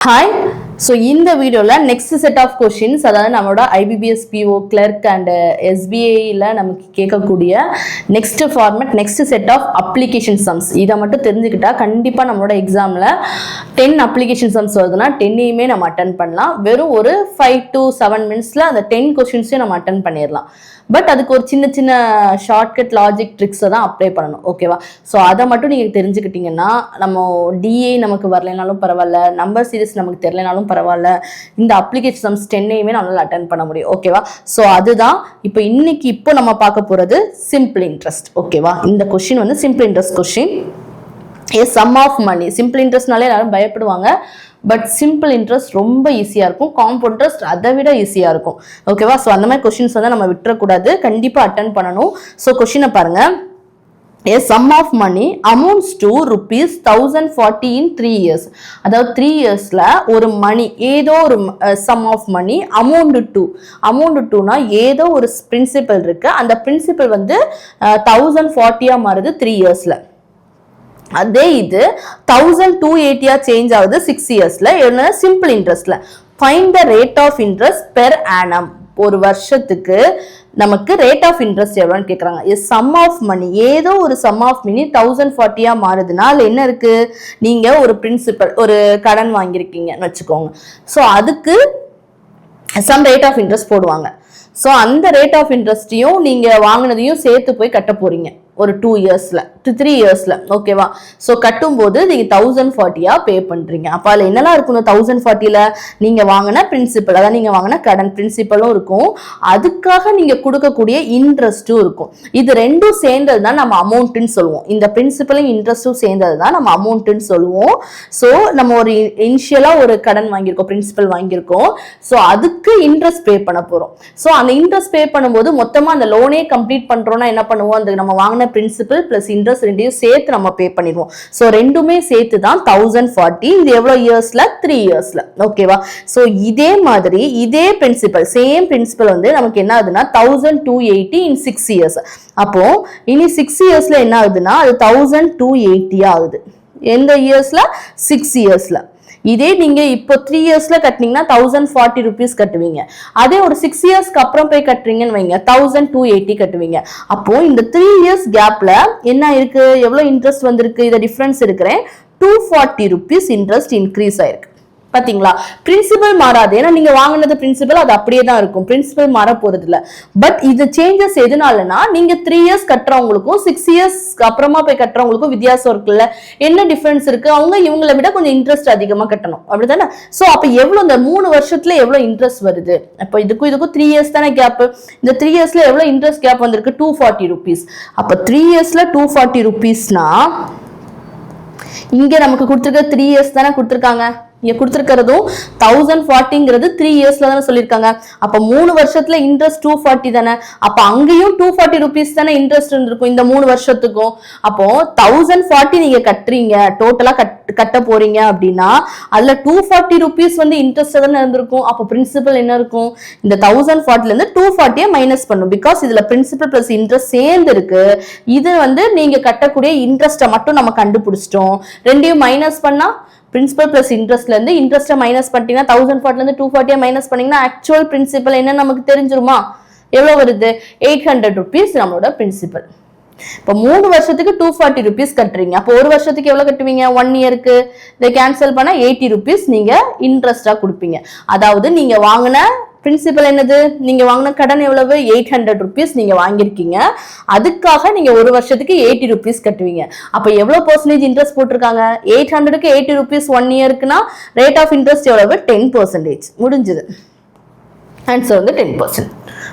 Hi. So in the video next set of questions அதாவது நம்மளோட IBPS PO clerk and SBA ல நமக்கு கேட்கக்கூடிய next format next set of application sums இத மட்டும் தெரிஞ்சுக்கிட்டா கண்டிப்பா நம்மளோட எக்ஸாம்ல 10 application sums வருதுன்னா 10யுமே நம்ம அட்டெண்ட் பண்ணலாம். வெறும் ஒரு 5 to 7 minutesல அந்த 10 questions நம்ம அட்டெண்ட் பண்ணிரலாம். பட் அதுக்கு ஒரு சின்ன சின்ன ஷார்ட்கட் லாஜிக் ட்ரிக்ஸை தான் அப்ளை பண்ணணும். ஓகேவா? ஸோ அதை மட்டும் நீங்கள் தெரிஞ்சுக்கிட்டீங்கன்னா நம்ம டிஏ நமக்கு வரலைனாலும் பரவாயில்ல, நம்பர் சீரிஸ் நமக்கு தெரியலனாலும் பரவாயில்ல, இந்த அப்ளிகேஷன் சம்ஸ் 10யுமே நம்மளால் அட்டென்ட் பண்ண முடியும். ஓகேவா? ஸோ அதுதான் இப்போ நம்ம பார்க்க போகிறது சிம்பிள் இன்ட்ரெஸ்ட். ஓகேவா? இந்த கொஸ்டின் வந்து simple interest question. Sum of money. Simple இன்ட்ரெஸ்ட்னாலே எல்லாரும் பயப்படுவாங்க. பட் சிம்பிள் இன்ட்ரெஸ்ட் ரொம்ப ஈஸியாக இருக்கும். காம்பவுண்ட் இன்ட்ரெஸ்ட் அதை விட ஈஸியாக இருக்கும். ஓகேவா? ஸோ அந்த மாதிரி கொஸ்டின்ஸ் வந்து நம்ம விட்டுறக்கூடாது, கண்டிப்பாக அட்டென்ட் பண்ணணும். ஸோ கொஸ்டினை பாருங்க. A sum of money amounts to rupees 1040 in 3 years. அதாவது 3 yearsல ஒரு மணி ஏதோ ஒரு sum of money amount to ஏதோ ஒரு பிரின்சிபல் இருக்கு. அந்த பிரின்சிபல் வந்து 1040 மாறுது 3 yearsல. அதே இது 1280 சேஞ்ச் ஆகுது 6 இயர்ஸ்ல. என்ன? சிம்பிள் இன்ட்ரெஸ்ட்ல. Find the rate of interest per annum. ஒரு வருஷத்துக்கு நமக்கு ரேட் ஆஃப் இன்ட்ரெஸ்ட் எவ்வளோன்னு கேட்குறாங்க. சம் ஆஃப் மணி ஏதோ ஒரு சம் ஆஃப் மணி 1040 மாறுதுன்னா என்ன இருக்கு? நீங்க ஒரு பிரின்சிபல் ஒரு கடன் வாங்கியிருக்கீங்கன்னு வச்சுக்கோங்க. ஸோ அதுக்கு சம் ரேட் ஆஃப் இன்ட்ரெஸ்ட் போடுவாங்க. ஸோ அந்த ரேட் ஆஃப் இன்ட்ரெஸ்டையும் நீங்க வாங்கினதையும் சேர்த்து போய் கட்ட போறீங்க ஒரு 2 இயர்ஸ்ல 3 இயர்ஸ்ல. ஓகேவா? ஸோ கட்டும்போது நீங்க 1040 பே பண்றீங்க. அப்ப அதுல என்னெல்லாம் இருக்கணும்? 1040ல நீங்க வாங்கின பிரின்சிபல், அதாவது நீங்க வாங்கின கடன் பிரின்சிபலும் இருக்கும், அதுக்காக நீங்க கொடுக்கக்கூடிய இன்ட்ரெஸ்டும் இருக்கும். இது ரெண்டும் சேர்ந்தது தான் நம்ம அமௌண்ட்னு சொல்லுவோம். இந்த பிரின்சிபலும் இன்ட்ரெஸ்டும் சேர்ந்தது தான் நம்ம அமௌண்ட்னு சொல்லுவோம். ஸோ நம்ம ஒரு இனிஷியலா ஒரு கடன் வாங்கியிருக்கோம், பிரின்சிபல் வாங்கியிருக்கோம். ஸோ அதுக்கு இன்ட்ரெஸ்ட் பே பண்ண போறோம். ஸோ அந்த இன்ட்ரெஸ்ட் பே பண்ணும்போது மொத்தமா அந்த லோனே கம்ப்ளீட் பண்றோம்னா என்ன பண்ணுவோம்? அந்த நம்ம வாங்கின பிரின்சிபல் பிளஸ் இன்ட்ரெஸ்ட் ரெண்டையும் சேர்த்து நம்ம பே பண்ணிடுவோம். சோ ரெண்டுமே சேர்த்து தான் 1040. இது எவ்வளவு இயர்ஸ்ல? 3 இயர்ஸ்ல. ஓகேவா? சோ இதே மாதிரி இதே பிரின்சிபல் சேம் பிரின்சிபல் வந்து நமக்கு என்ன ஆகுதுன்னா 1280 in 6 இயர்ஸ். அப்போ இனி 6 இயர்ஸ்ல என்ன ஆகுதுன்னா அது 1280 ஆகுது. எந்த இயர்ஸ்ல? 6 இயர்ஸ்ல. இதே நீங்க இப்போ 3 இயர்ஸ்ல கட்டினீங்கன்னா 1040 rupees கட்டுவீங்க. அதே ஒரு 6 இயர்ஸ்க்கு அப்புறம் போய் கட்டுறீங்கன்னு வைங்க 1280 கட்டுவீங்க. அப்போ இந்த 3 இயர்ஸ் கேப்ல என்ன இருக்கு? எவ்வளவு இன்ட்ரெஸ்ட் வந்திருக்கு? இத டிஃபரன்ஸ் எடுக்கிறேன். 240 rupees இன்ட்ரெஸ்ட் இன்க்ரீஸ் ஆயிருக்கு. பாத்தீங்களா? பிரின்சிபல் மாறாது. ஏன்னா நீங்க வாங்கினது பிரின்சிபல் அது அப்படியே தான் இருக்கும். பிரின்சிபல் மாற போறது இல்ல. பட் இது சேஞ்சஸ் எதுனாலனா நீங்க 3 இயர்ஸ் கட்டுறவங்களுக்கும் 6 இயர்ஸ் அப்புறமா போய் கட்டுறவங்களுக்கும் வித்தியாசம் இருக்குல்ல. என்ன டிஃபரன்ஸ் இருக்கு? அவங்க இவங்களை விட கொஞ்சம் இன்ட்ரெஸ்ட் அதிகமா கட்டணும். அப்படிதானே? சோ அப்ப எவ்வளவு இந்த 3 வருஷத்துல எவ்வளவு இன்ட்ரெஸ்ட் வருது? அப்ப இதுக்கும் 3 இயர்ஸ் தானே கேப். இந்த 3 இயர்ஸ்ல எவ்வளவு இன்ட்ரெஸ்ட் கேப் வந்திருக்கு? 240 rupees. அப்ப 3 இயர்ஸ்ல 240 rupeesனா இங்க நமக்கு கொடுத்திருக்க 3 இயர்ஸ் தானே கொடுத்திருக்காங்க. இங்க கொடுத்திருக்கிறதும் 1040ங்கிறது 3 இயர்ஸ்ல தானே சொல்லியிருக்காங்க. அப்ப 3 வருஷத்துல இன்ட்ரெஸ்ட் 240 தானே. அப்ப அங்கேயும் 240 rupees தானே இன்ட்ரெஸ்ட் இருந்திருக்கும் இந்த 3 வருஷத்துக்கும். அப்போ 1040 நீங்க கட்டுறீங்க, டோட்டலா கட்ட போறீங்க அப்படின்னா அதுல 240 rupees வந்து இன்ட்ரெஸ்ட் தானே இருந்திருக்கும். அப்ப பிரின்சிபல் என்ன இருக்கும்? இந்த 1040ல இருந்து 240 மைனஸ் பண்ணும். பிகாஸ் இதுல பிரின்சிபல் பிளஸ் இன்ட்ரெஸ்ட் சேர்ந்து இருக்கு. இது வந்து நீங்க கட்டக்கூடிய இன்ட்ரெஸ்ட்டை மட்டும் நம்ம கண்டுபிடிச்சிட்டோம். ரெண்டையும் மைனஸ் பண்ணா பிரின்சிபல் பிளஸ் இன்ட்ரெஸ்ட்ல இருந்து இன்ட்ரெஸ்ட்டை மைனஸ் பண்ணிட்டீங்கன்னா 1040ல இருந்து 240 மைனஸ் பண்ணீங்கன்னா ஆக்சுவல் பிரின்சிபல் என்ன நமக்கு தெரிஞ்சிருமா? எவ்வளவு வருது? 800 rupees நம்மளோட பிரின்சிபல். இப்போ 3 வருஷத்துக்கு 240 rupees கட்டுறீங்க. அப்போ ஒரு வருஷத்துக்கு எவ்வளவு கட்டுவீங்க? 1 இயருக்கு இதை கேன்சல் பண்ணா 80 rupees நீங்க இன்ட்ரெஸ்டா கொடுப்பீங்க. அதாவது நீங்க வாங்கின பிரின்சிபல் என்னது? நீங்க வாங்கின கடன் எவ்வளவு? 800 rupees நீங்க வாங்கியிருக்கீங்க. அதுக்காக நீங்க ஒரு வருஷத்துக்கு 80 rupees கட்டுவீங்க. அப்ப எவ்வளவு பெர்சன்டேஜ் இன்ட்ரெஸ்ட் போட்டிருக்காங்க? 800க்கு 80 rupees 1 இயருக்குன்னா ரேட் ஆஃப் இன்ட்ரெஸ்ட் எவ்வளவு? 10%. முடிஞ்சது. ஆன்சர் வந்து 10%.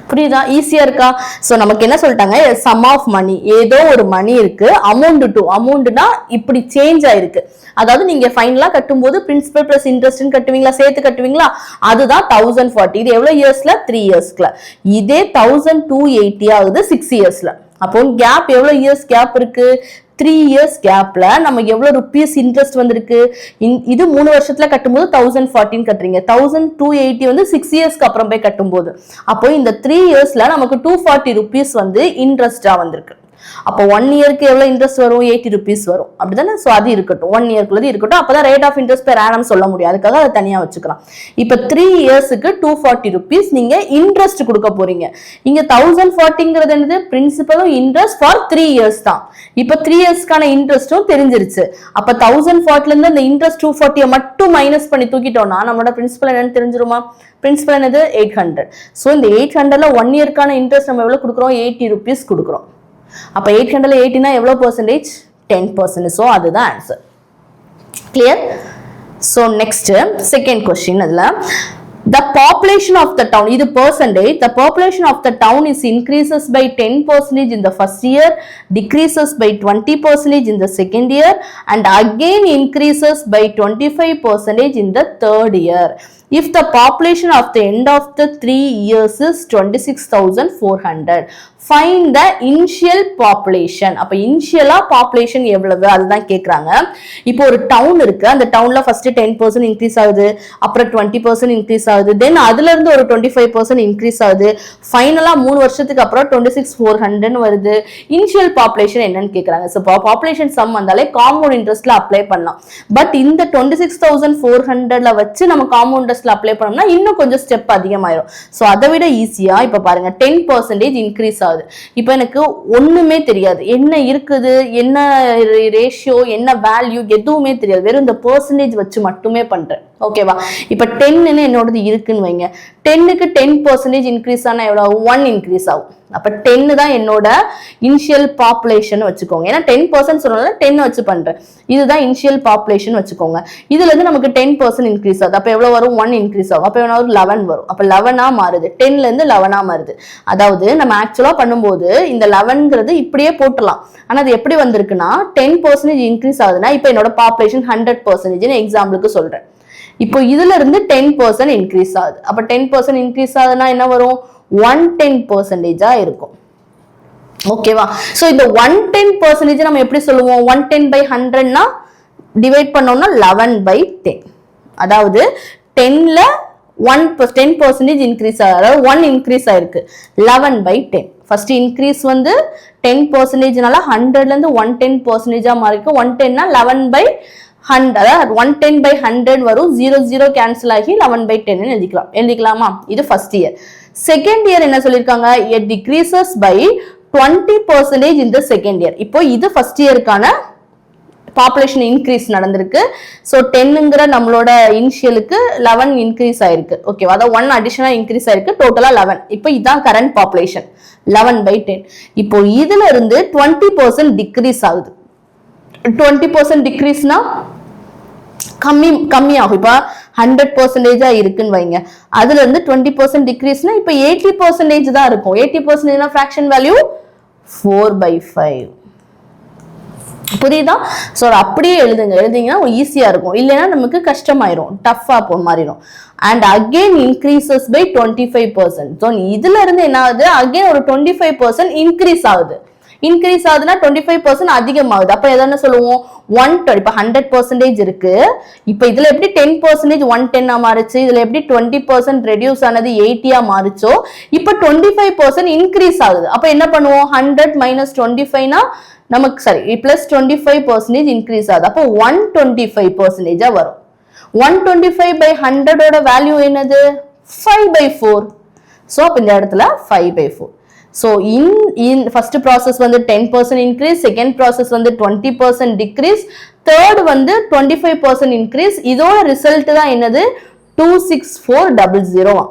புரியுதா? ஈஸியா இருக்கா? சோ நமக்கு என்ன சொல்லிட்டாங்க? சம் ஆஃப் மணி ஏதோ ஒரு மணி இருக்கு. அமௌண்ட்னா இப்படி சேஞ்ச் ஆயிருக்கு. அதாவது நீங்க ஃபைனலா கட்டும்போது பிரின்சிபல் பிளஸ் இன்ட்ரெஸ்ட் கட்டுவீங்களா, சேர்த்து கட்டுவீங்களா? அதுதான் 1040. இது எவ்வளவு இயர்ஸ்ல? 3 இயர்ஸ்ல. இதே 1280 ஆகுது 6 இயர்ஸ்ல. அப்போ கேப் எவ்வளவு இயர்ஸ் கேப் இருக்கு? 3 இயர்ஸ் கேப்ல நமக்கு எவ்வளவு ருபீஸ் இன்ட்ரெஸ்ட் வந்திருக்கு? இது 3 வருஷத்துல கட்டும்போது 1014 கட்டுறீங்க. 1280 வந்து 6 இயர்ஸ்க்கு அப்புறம் போய் கட்டும்போது அப்போ இந்த 3 இயர்ஸ்ல நமக்கு 240 rupees வந்து இன்ட்ரெஸ்டா வந்திருக்கு. அப்போ 1 இயருக்கு எவ்வளவு இன்ட்ரெஸ்ட் வரும் 80 rupees வரும் அப்படிதானே சோ அது இருக்கட்டும் 1 இயர்க்குள்ளது இருக்கட்டும் அப்பதான் rate of interest per annum சொல்ல முடியும் அதுக்காக அதை தனியா வச்சுக்கலாம் இப்போ 3 இயர்ஸ்க்கு 240 rupees நீங்க இன்ட்ரெஸ்ட் கொடுக்க போறீங்க இங்க 1040ங்கிறது என்னது பிரின்சிபலும் இன்ட்ரெஸ்ட் ஃபார் 3 இயர்ஸ் தான் இப்போ 3 இயர்ஸ்க்கான இன்ட்ரெஸ்டும் தெரிஞ்சிருச்சு அப்ப 1040ல இருந்து அந்த இன்ட்ரெஸ்ட் 240 மட்டும் மைனஸ் பண்ணி தூக்கிட்டோம்னா நம்மளோட பிரின்சிபல் என்னன்னு தெரிஞ்சிருமா பிரின்சிபல் என்னது 800 சோ இந்த 800ல 1 இயர்க்கான இன்ட்ரெஸ்ட் நம்ம எவ்வளவு கொடுக்குறோம் 80 rupees கொடுக்குறோம் அப்ப 800ல 80 னா எவ்வளவு percentage 10% so அதுதான் answer clear so next second question அதுல the population of the town இது percentage the population of the town is increases by 10% in the first year decreases by 20% in the second year and again increases by 25% in the third year if the population of the end of the 3 years is 26,400 find the initial population அப்ப இனிஷியலா population எவ்வளவு அதுதான் கேக்குறாங்க இப்போ ஒரு down இருக்கு அந்த டவுன்ல ஃபர்ஸ்ட் 10% இன்க்ரீஸ் ஆகுது அப்புறம் 20% இன்க்ரீஸ் ஆகுது தென் அதுல இருந்து ஒரு 25% இன்க்ரீஸ் ஆகுது ஃபைனலா 3 வருஷத்துக்கு அப்புறம் 26,400 வருது இனிஷியல் பாப்புலேஷன் என்னன்னு கேக்குறாங்க சோ பாப்புலேஷன் சம் வந்தாலே காம்பவுண்ட் இன்ட்ரெஸ்ட்ல அப்ளை பண்ணலாம் பட் இந்த 26,400ல வச்சு நம்ம காம்பவுண்ட் இன்ட்ரெஸ்ட்ல அப்ளை பண்ணோம்னா இன்னும் கொஞ்சம் ஸ்டெப் அதிகமாயிரும் சோ அதை விட ஈஸியா இப்ப பாருங்க 10% இன்க்ரீஸ் ஆகுது இப்போ எனக்கு ஒண்ணுமே தெரியாது என்ன இருக்குது என்ன ரேஷியோ என்ன வேல்யூ எதுவுமே தெரியாது வெறும் இந்த பெர்சன்டேஜ் வச்சு மட்டுமே பண்றேன் ஓகேவா இப்ப 10 என்னோடது இருக்குன்னு வைங்க 10க்கு 10% இன்க்ரீஸ் ஆனா எவ்வளவு 1 இன்க்ரீஸ் ஆகும் அப்ப 10 தான் என்னோட இனிஷியல் பாப்புலேஷன் வச்சுக்கோங்க ஏன்னா 10% சொன்னதால 10 வச்சு பண்றேன் இதுதான் இனிஷியல் பாப்புலேஷன் வச்சுக்கோங்க இதுல இருந்து நமக்கு 10% இன்க்ரீஸ் ஆகுது அப்ப எவ்வளவு வரும் 1 இன்க்ரீஸ் ஆகும் அப்ப எவ்வளவு 11 வரும் அப்ப 11ஆ மாறுது 10ல இருந்து 11ஆ மாறுது அதாவது நம்ம ஆக்சுவலா பண்ணும்போது இந்த 11ங்கிறது இப்படியே போட்டலாம் ஆனா அது எப்படி வந்திருக்குன்னா 10% இன்க்ரீஸ் ஆகுதுன்னா இப்ப என்னோட பாப்புலேஷன் 100% எக்ஸாம்பிளுக்கு சொல்றேன் இப்போ இதுல இருந்து 10% இன்க்ரீஸ் ஆகுது அப்ப 10% இன்க்ரீஸ் ஆகுதுன்னா என்ன வரும் 110% இருக்கும் ஓகேவா சோ இந்த 110% நம்ம எப்படி சொல்லுவோம் 110 by 100 னா டிவைட் பண்ணோம்னா 11 by 10 அதாவது 10ல 10% இன்க்ரீஸ் ஆகுது அதாவது 1 இன்க்ரீஸ் ஆயிருக்கு 11 by 10 ஃபர்ஸ்ட் இன்க்ரீஸ் வந்து 10%னால 100ல இருந்து 110% மாறிருக்கு 110 னா 11 by 100 அதாவது 110 by 100 வரும் 0 கேன்சல் ஆகி 11 by 10 எழுதிக்கலாமா இது ஃபர்ஸ்ட் இயர் செகண்ட் இயர் என்ன சொல்லிருக்காங்க it decreases by 20% in the second year இப்போ இது ஃபர்ஸ்ட் இயருக்கான பாப்புலேஷன் இன்க்ரீஸ் நடந்திருக்கு சோ 10ங்கற நம்மளோட இனிஷியலுக்கு 11 இன்க்ரீஸ் ஆயிருக்கு ஓகேவா அத 1 அடிஷனலா இன்க்ரீஸ் ஆயிருக்கு டோட்டலா 11 இப்போ இதான் கரண்ட் பாப்புலேஷன் 11 by 10 இப்போ இதுல இருந்து 20% டிக்ரீஸ் ஆகுது 20% டிக்ரீஸ்னா கம்மி ஆகும் இப்ப 100% இருக்குன்னு வைங்க அதுல இருந்து 20% டிக்ரீஸ்னா இப்ப 80% தான் இருக்கும் 80% ஃபிராக்ஷன் வேல்யூ 4/5 புரியுதா சோ அப்படியே எழுதிங்கன்னா ஈஸியா இருக்கும் இல்லைன்னா நமக்கு கஷ்டமாயிரும் டஃப்பா மாறிடும் and again increases by 25% so இதுல இருந்து என்ன ஆகுது again ஒரு 25% இன்க்ரீஸ் ஆகுது இன்க்ரீஸ் ஆகுதுன்னா 25% அதிகமாகுது அப்ப எதான சொல்லுவோம் 120 இப்ப 100% இருக்கு இப்ப இதுல எப்படி 10% 110 மாறுச்சு இதுல எப்படி 20% ரெடியூஸ் ஆனது 80 மாறுச்சோ இப்ப 25% இன்க்ரீஸ் ஆகுது அப்ப என்ன பண்ணுவோம் 100 minus 25 னா நமக்கு சரி plus 25% இன்க்ரீஸ் ஆகுது அப்போ 125% வரும் 125 by 100 ஓட வேல்யூ என்னது 5/4 சோ அப்ப இந்த இடத்துல 5/4 so in first process வந்து 10% increase second process வந்து 20% decrease third வந்து 25% increase இதோட ரிசல்ட் தான் என்னது 26400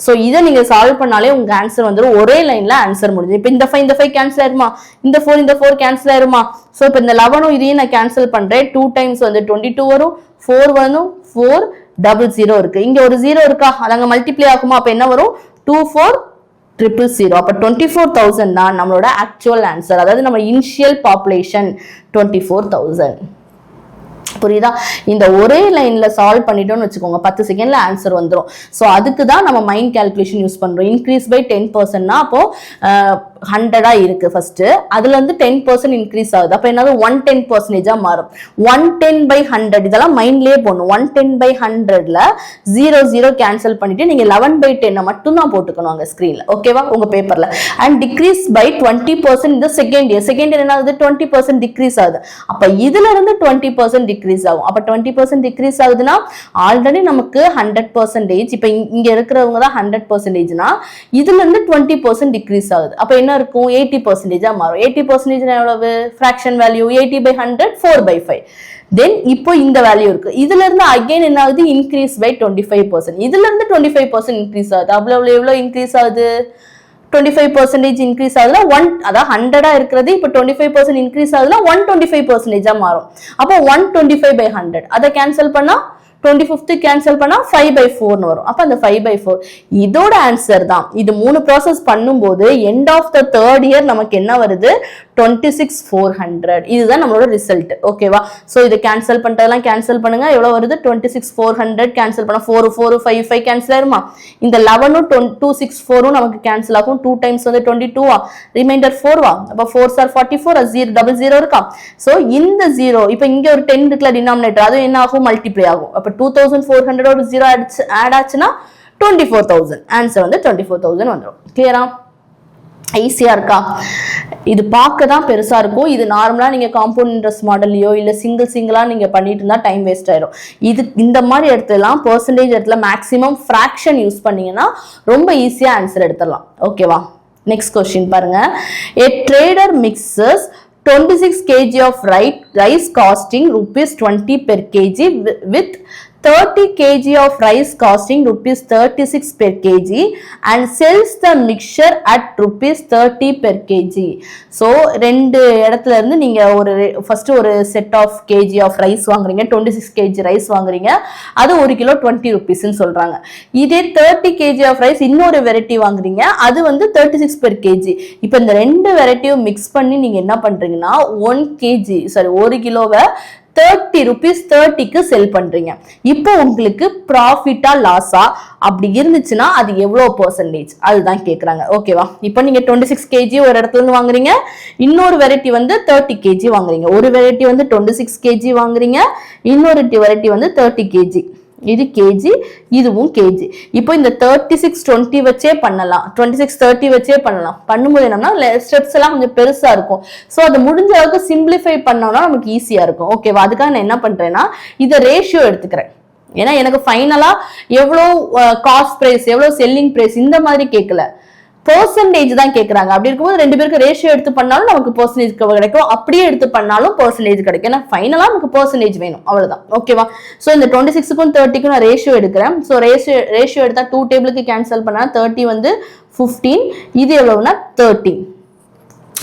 சோ இத நீங்க சால்வ் பண்ணாலே உங்க ஆன்சர் வந்துரும் ஒரே லைன்ல ஆன்சர் முடிஞ்சு இப்ப இந்த 5 கேன்சல் ஆயிருமா இந்த 4 கேன்சல் ஆயிருமா சோ இப்ப இந்த 11 இதையும் நான் கேன்சல் பண்றேன் 2 டைம்ஸ் வந்து 22 வரும் 4 வரும் 400 இருக்கு இங்க ஒரு 0 இருக்கா அங்க மல்டிப்ளை ஆகுமா அப்ப என்ன வரும் 24000 அப்ப 24000 தான் நம்மளோட ஆக்சுவல் ஆன்சர் அதாவது நம்ம இனிஷியல் பாப்புலேஷன் 24000 புரியுதா இந்த ஒரே லைன்ல சால்வ் பண்ணிட்டோம்னு வச்சுக்கோங்க 10 செகண்ட்ல ஆன்சர் வந்துரும் சோ அதுக்கு தான் நம்ம மைண்ட் கால்குலேஷன் யூஸ் பண்றோம் இன்க்ரீஸ் பை 10% னா அப்போ 100 இருக்கு ஃபர்ஸ்ட், அதுல இருந்து 10% இன்க்ரீஸ் ஆகுது. அப்ப என்னது 110% மாறும். 110/100 இதெல்லாம் மைண்ட்லயே போடணும். 110/100ல 0 கேன்சல் பண்ணிட்டு நீங்க 11/10 மட்டும் தான் போட்டுக்கணும் அங்க ஸ்கிரீன்ல. ஓகேவா, உங்க பேப்பர்ல. அண்ட் டிக்ரீஸ் பை 20% இந்த செகண்ட் இயர் என்ன ஆகுது, 20% டிக்ரீஸ் ஆகுது. அப்ப இதுல இருந்து 20% டிக்ரீஸ் ஆகும். அப்ப 20% டிக்ரீஸ் ஆகுதுன்னா ஆல்ரெடி நமக்கு 100%, இப்ப இங்க இருக்கிறவங்க தான் 100%னா இதுல இருந்து 20% டிக்ரீஸ் ஆகுது. அப்ப என்ன இருக்கும், 80% மாறும். 80% எவ்வளவு, ஃபிராக்ஷன் வேல்யூ 80/100 4/5. தென் இப்போ இந்த வேல்யூ இருக்கு. இதுல இருந்து அகைன் என்ன ஆகுது, இன்க்ரீஸ் பை 25%. இதுல இருந்து 25% இன்க்ரீஸ் ஆகுது. அவ்வளவு எவ்வளவு இன்க்ரீஸ் ஆகுது, 25% இன்க்ரீஸ் ஆகுதுன்னா அதாவது 100 இருக்கிறது இப்போ 25% இன்க்ரீஸ் ஆகுதுன்னா 125% மாறும். அப்போ 125/100 அதை கேன்சல் பண்ணா 25th கேன்சல் பண்ணா 5/4 வரும். அப்ப அந்த 5/4 இதோட ஆன்சர் தான். இது 3 ப்ராசஸ் பண்ணும்போது end of the third year நமக்கு என்ன வருது, 26,400. இதுதான் நம்மளோட ரிசல்ட். ஓகேவா, சோ இதை கேன்சல் பண்ணிட்டதெல்லாம் கேன்சல் பண்ணுங்க. எவ்வளவு வருது, 26,400 கேன்சல் பண்ணா 4 4 5 5 கேன்சல் ஆயிருமா. இந்த 11 264 நமக்கு கேன்சல் ஆகும். 2 டைம்ஸ் வந்து 22 ரிமைண்டர் 4 அப்ப 4s are 44 0 இருக்கா. சோ இந்த 0 இப்போ இங்க ஒரு 10 இருக்குல டினாமினேட்டர், அது என்ன ஆகும், மல்டிப்ளை ஆகும். அப்ப 2400 ஒரு 0 ஆட் ஆச்சுன்னா 24,000. ஆன்சர் வந்து 24,000 வந்துடும். கிளியரா, ஈஸியா இருக்கா. இது பார்க்க தான் பெருசா இருக்கும். இது நார்மலா நீங்க காம்பவுண்ட் இன்ட்ரெஸ்ட் மாடல்லையோ இல்ல சிங்கிளா நீங்க பண்ணிட்டு இருந்தா டைம் வேஸ்ட் ஆயிடும். இது இந்த மாதிரி இடத்துலாம் பெர்சன்டேஜ் இடத்துல மேக்ஸிமம் ஃபிராக்ஷன் யூஸ் பண்ணீங்கன்னா ரொம்ப ஈஸியா ஆன்சர் எடுத்துடலாம். ஓகேவா, நெக்ஸ்ட் கொஸ்டின் பாருங்க. A trader mixes 26 kg of rice costing ₹20 per kg with 30 kg of rice costing ₹36 per kg and sells the mixture at ₹30 per kg. So ரெண்டு இடத்துல இருந்து நீங்க ஃபர்ஸ்ட் ஒரு set of KG of rice வாங்குறீங்க, 26 kg rice வாங்குறீங்க, அது 1 kilo 20 rupeesன்னு சொல்றாங்க. இதே 30 kg ஆஃப் ரைஸ் இன்னொரு வெரைட்டி வாங்குறீங்க, அது வந்து 36 per kg. இப்போ இந்த ரெண்டு வெரைட்டியும் மிக்ஸ் பண்ணி நீங்க என்ன பண்றீங்கன்னா 1 கிலோவை 30 rupees 30க்கு செல் பண்றீங்க. இப்போ உங்களுக்கு ப்ராஃபிட்டா லாஸா அப்படி இருந்துச்சுன்னா அது எவ்வளவு பெர்சன்டேஜ் அதுதான் கேக்குறாங்க. ஓகேவா, இப்போ நீங்க 26 kg ஒரு இடத்துல இருந்து வாங்குறீங்க, இன்னொரு வெரைட்டி வந்து 30 kg வாங்குறீங்க. ஒரு வெரைட்டி வந்து 26 kg வாங்குறீங்க, இன்னொரு வெரைட்டி வந்து 30 kg. இது கேஜி, இதுவும் கேஜி. இப்போ இந்த 36-20 வச்சே பண்ணலாம், 26-30 வச்சே பண்ணலாம். பண்ணும்போது என்னன்னா ஸ்டெப்ஸ் எல்லாம் கொஞ்சம் பெருசா இருக்கும். ஸோ அதை முடிஞ்ச அளவுக்கு சிம்பிளிஃபை பண்ணோம்னா நமக்கு ஈஸியா இருக்கும். ஓகேவா, அதுக்காக நான் என்ன பண்றேன்னா இதை ரேஷியோ எடுத்துக்கிறேன். ஏன்னா எனக்கு ஃபைனலா எவ்வளோ காஸ்ட் பிரைஸ், எவ்வளோ செல்லிங் பிரைஸ் இந்த மாதிரி கேட்கல, பெர்சன்டேஜ் தான் கேட்கறாங்க. அப்படி இருக்கும்போது ரெண்டு பேருக்கு ரேஷியோ எடுத்து பண்ணாலும் நமக்கு பெர்சன்டேஜ் கிடைக்கும், அப்படியே எடுத்து பண்ணாலும் பெர்சன்டேஜ் கிடைக்கும். ஏன்னா ஃபைனலா நமக்கு பெர்சன்டேஜ் வேணும், அவ்வளவுதான். ஓகேவா, சோ இந்த 26க்கும் 30க்கும் நான் ரேஷியோ எடுக்கிறேன். சோ ரேஷியோ எடுத்தா 2 டேபிளுக்கு கேன்சல் பண்ணா 30 வந்து 15, இது எவ்வளவுனா 13.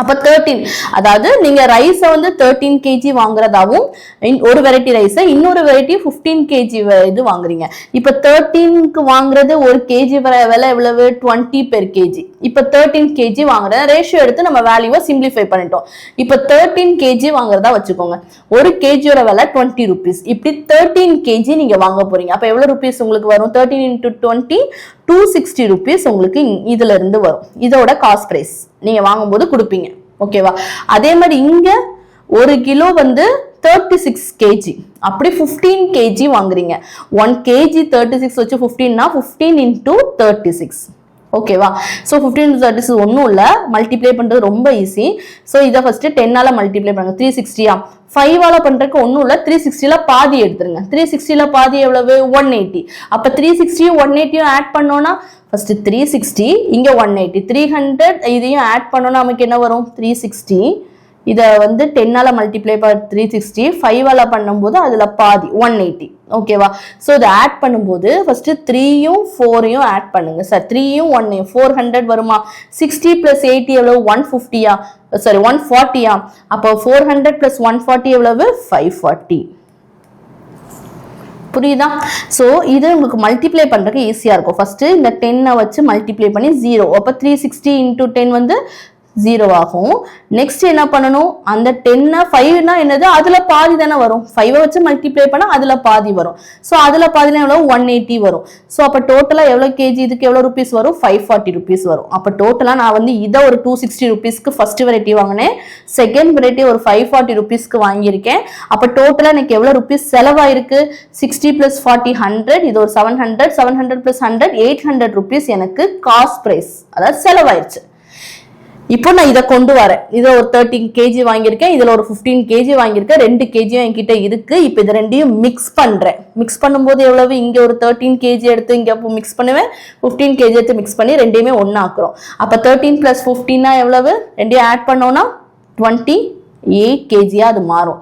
அப்ப 13, அதாவது நீங்க ரைஸை வந்து 13 kg வாங்குறதாவும் ஒரு வெரைட்டி ரைஸை இன்னொரு வெரைட்டி 15 kg இது வாங்குறீங்க. இப்ப 13க்கு வாங்குறது ஒரு கேஜி விலை எவ்வளவு, 20 per kg. இப்ப 13 kg வாங்குறத ரேஷியோ எடுத்து நம்ம வேல்யூவை சிம்பிளிஃபை பண்ணிட்டோம். இப்ப 13 kg வாங்குறதா வச்சுக்கோங்க, ஒரு கேஜியோட விலை 20 rupees. இப்படி 13 kg நீங்க வாங்க போறீங்க. அப்ப எவ்வளவு ருபீஸ் உங்களுக்கு வரும், 13 into 20 260 rupees உங்களுக்கு இதுல இருந்து வரும். இதோட காஸ்ட் பிரைஸ் நீங்க வாங்கும்போது கொடுப்பீங்க. ஓகேவா, அதே மாதிரி இங்க 1 கிலோ வந்து 36 kg, அப்படி 15 kg வாங்குறீங்க. 1 kg 36 வச்சு 15னா 15 into 36. ஓகேவா, சோ 15 into 36 ஒன்றும் இல்லை, மல்டிப்ளை பண்றது ரொம்ப ஈஸி. ஸோ இதை ஃபர்ஸ்ட் 10ஆல மல்டிப்ளை பண்ணுங்க. 360 5ஆல பண்றதுக்கு ஒன்றும் இல்லை, 360ல பாதி எடுத்துருங்க. 360ல பாதி எவ்வளவு, 180. அப்ப 360யும் 180யும் ஆட் பண்ணோம்னா ஃபர்ஸ்ட் 360, இங்க 180, 300 இதையும் ஆட் பண்ணோம்னா நமக்கு என்ன வரும், 360. இதை வந்து 10ஆல மல்டிப்ளை பண்ண 360, 5ஆல பண்ணும்போது அதுல பாதி 180. ஓகேவா, ஸோ இதை ஆட் பண்ணும்போது ஃபர்ஸ்ட் 3யும் 4யும் ஆட் பண்ணுங்க. சார் 3யும் 1யும் 400 வருமா. 60 + 80 எவ்வளவு, 150 சாரி 140. அப்போ 400 + 140 எவ்வளவு, 540. புரியுதா. ஸோ இது உங்களுக்கு மல்டிப்ளை பண்றதுக்கு ஈஸியா இருக்கும். ஃபர்ஸ்ட் இந்த 10 வச்சு மல்டிப்ளை பண்ணி 0, அப்போ 360 into 10 வந்து 0 ஆகும். நெக்ஸ்ட் என்ன பண்ணணும், அந்த 10 5னா என்னது, அதுல பாதி தானே வரும். 5 வச்சு மல்டிப்ளை பண்ணா அதுல பாதி வரும். ஸோ அதுல பாதினா எவ்வளவு, 180 வரும். ஸோ அப்போ டோட்டலா எவ்வளவு கேஜி, இதுக்கு எவ்வளவு ருபீஸ் வரும், 540 ருபீஸ் வரும். அப்போ டோட்டலா நான் வந்து இதை ஒரு 260 ருபீஸ்க்கு ஃபர்ஸ்ட் வெரைட்டி வாங்கினேன், செகண்ட் வெரைட்டி ஒரு 540 ருபீஸ்க்கு வாங்கியிருக்கேன். அப்போ டோட்டலா எனக்கு எவ்வளவு ருபீஸ் செலவாயிருக்கு, 60 + 40 100, இது ஒரு 700, 700 + 100 800 ருபீஸ் எனக்கு காஸ்ட் பிரைஸ், அதாவது செலவாயிருச்சு. இப்போ நான் இதை கொண்டு வரேன், இதை ஒரு 13 கேஜி வாங்கியிருக்கேன், இதுல ஒரு 15 கேஜி வாங்கியிருக்கேன், 2 கேஜியும் என்கிட்ட இருக்கு. இப்போ இது ரெண்டையும் மிக்ஸ் பண்றேன். மிக்ஸ் பண்ணும்போது எவ்வளவு, இங்க ஒரு 13 கேஜி எடுத்து இங்க மிக்ஸ் பண்ணுவேன், 15 கேஜி எடுத்து மிக்ஸ் பண்ணி ரெண்டையுமே ஒன்னா ஆக்குறோம். அப்ப 13 + 15 எவ்வளவு, ரெண்டையும் ஆட் பண்ணோம்னா 28 கேஜியா அது மாறும்.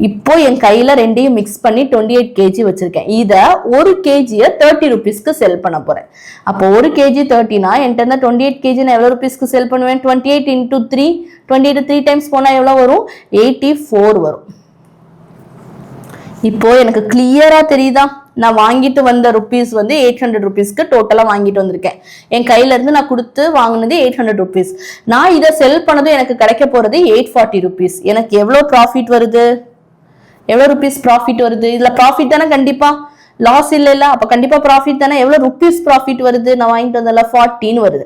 இப்போ என் கையில ரெண்டையும் மிக்ஸ் பண்ணி 28 கேஜி வச்சிருக்கேன். இத ஒரு கேஜியை 30 ருபீஸ்க்கு செல் பண்ண போறேன். அப்போ ஒரு கேஜி 30னா என்கிட்ட 28 கேஜி நான் எவ்வளவு ருபீஸ்க்கு செல் பண்ணுவேன், 28 × 3, 28 3 டைம்ஸ் போனா எவ்வளவு வரும், 84 வரும். இப்போ எனக்கு கிளியரா தெரியுதா, நான் வாங்கிட்டு வந்த ருபீஸ் வந்து 800 ருபீஸ்க்கு டோட்டலா வாங்கிட்டு வந்திருக்கேன். என் கையில இருந்து நான் கொடுத்து வாங்கினது 800 ருபீஸ். நான் இதை செல் பண்ணதும் எனக்கு கிடைக்க போறது 840 ருபீஸ். எனக்கு எவ்வளவு ப்ராஃபிட் வருது, எவ்வளவு ருபீஸ் ப்ராஃபிட் வருது, இதுல ப்ராஃபிட் தானே, கண்டிப்பா லாஸ் இல்ல. அப்ப கண்டிப்பா ப்ராஃபிட் தானே. எவ்வளவு ருபீஸ் ப்ராஃபிட் வருது, நான் வாங்கிட்டு வந்ததுல 14 வருது.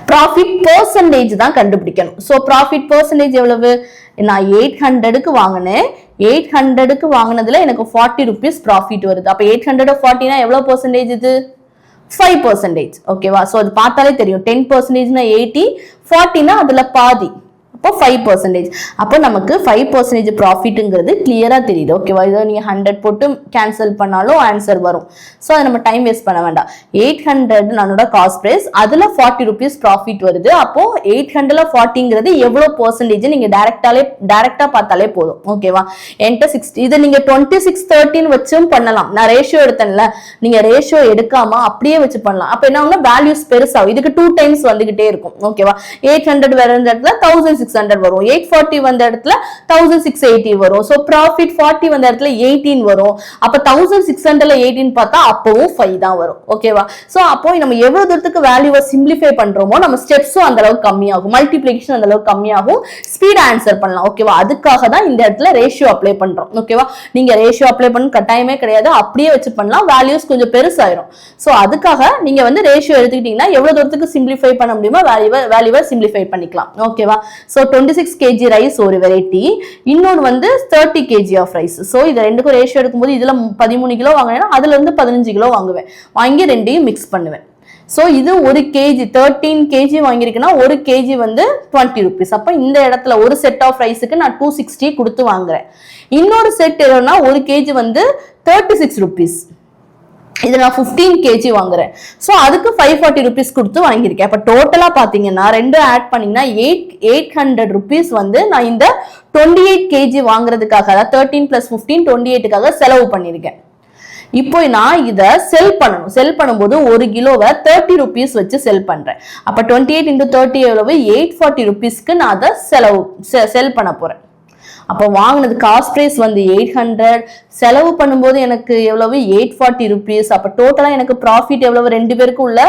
ப்ராஃபிட் பெர்சன்டேஜ் தான் கண்டுபிடிக்கணும். சோ ப்ராஃபிட் பெர்சன்டேஜ் எவ்வளவு, நான் 800க்கு வாங்கினேன், 800க்கு வாங்கினதுல எனக்கு 40 ருபீஸ் ப்ராஃபிட் வருது. அப்ப 840னா எவ்வளவு பெர்சன்டேஜ், இது 5%. ஓகேவா. சோ அது பார்த்தாலே தெரியும், 10%னா 80, 40னா அதுல பாதி, அப்போ 5%. அப்போ நமக்கு 5% ப்ராஃபிட்ங்கிறது கிளியரா தெரியுது. ஓகேவா. இதை நீங்க 100 போட்டு கேன்சல் பண்ணாலும் ஆன்சர் வரும். ஸோ அதை நம்ம டைம் வேஸ்ட் பண்ண வேண்டாம். 800 நம்மளோட காஸ்ட் பிரைஸ், அதுல 40 ருபீஸ் ப்ராஃபிட் வருது. அப்போ 800ல 40ங்கிறது எவ்வளவு பெர்சன்டேஜ் நீங்க டைரக்டா பார்த்தாலே போதும். ஓகேவா. என்கிட்ட 60, இதை நீங்க 2613 வச்சும் பண்ணலாம். நான் ரேஷியோ எடுத்தேன்ல, நீங்க ரேஷியோ எடுக்காம அப்படியே வச்சு பண்ணலாம். அப்ப என்ன ஆகும்னா வேல்யூஸ் பெருசாகும். இதுக்கு 2 டைம்ஸ் வந்துகிட்டே இருக்கும். ஓகேவா. 800 வேற இடத்துல 1600 வரும், 840 வந்த இடத்துல 1680 வரும். சோ ப்ராஃபிட் 40 வந்த இடத்துல 18 வரும். அப்ப 1600ல 18 பார்த்தா அப்பவும் 5 தான் வரும். ஓகேவா. சோ அப்போ நம்ம எவ்வளவு தூரத்துக்கு வேல்யூவை சிம்பிளிஃபை பண்றோமோ நம்ம ஸ்டெப்ஸும் அந்த அளவுக்கு கம்மியாகும், மல்டிப்ளிகேஷன் அந்த அளவுக்கு கம்மியாகும், ஸ்பீட் ஆன்சர் பண்ணலாம். ஓகேவா. அதுக்காக தான் இந்த இடத்துல ரேஷியோ அப்ளை பண்றோம். ஓகேவா. நீங்க ரேஷியோ அப்ளை பண்ண கட்டாயமே கிடையாது, அப்படியே வச்சு பண்ணலாம், வேல்யூஸ் கொஞ்சம் பெருசாயிரும். சோ அதுக்காக நீங்க வந்து ரேஷியோ எடுத்துக்கிட்டீங்கன்னா எவ்வளவு தூரத்துக்கு சிம்பிளிஃபை பண்ண முடியுமோ வேல்யூவை சிம்பிளிஃபை பண்ணிக்கலாம். ஓகேவா. So 26 kg ரைஸ் ஒரு வெரைட்டி, இன்னொன்று வந்து 30 kg ஆஃப் ரைஸ். ஸோ இது ரெண்டுக்கும் ரேஷியோ எடுக்கும்போது இதுல 13 கிலோ வாங்கினேன்னா அதுல இருந்து 15 கிலோ வாங்குவேன், வாங்கி ரெண்டையும் மிக்ஸ் பண்ணுவேன். ஸோ இது ஒரு கேஜி 13 கேஜி வாங்கியிருக்குன்னா ஒரு கேஜி வந்து 20 ருபீஸ். அப்போ இந்த இடத்துல ஒரு செட் ஆஃப் ரைஸுக்கு நான் 260 கொடுத்து வாங்குறேன். இன்னொரு செட் எவ்வளோனா ஒரு கேஜி வந்து 36 ருபீஸ். இது நான் 15 கேஜி வாங்குறேன். ஸோ அதுக்கு 540 ருபீஸ் கொடுத்து வாங்கியிருக்கேன். அப்போ டோட்டலா பாத்தீங்கன்னா ரெண்டு ஆட் பண்ணீங்கன்னா 800 ருபீஸ் வந்து நான் இந்த 28 கேஜி வாங்குறதுக்காக, அதாவது 13 + 15 28க்காக செலவு பண்ணியிருக்கேன். இப்போ நான் இதை செல் பண்ணணும். செல் பண்ணும்போது ஒரு கிலோவை 30 ருபீஸ் வச்சு செல் பண்றேன். அப்ப 28 × 30 எவ்வளவு, 840 ருபீஸ்க்கு நான் அதை செல் பண்ண போறேன். அப்போ வாங்கினது காஸ்ட் பிரைஸ் வந்து 800, செலவு பண்ணும்போது எனக்கு எவ்வளவு 840 ருபீஸ். அப்போ டோட்டலா எனக்கு ப்ராஃபிட் எவ்வளவு, ரெண்டு பேருக்கும் உள்ள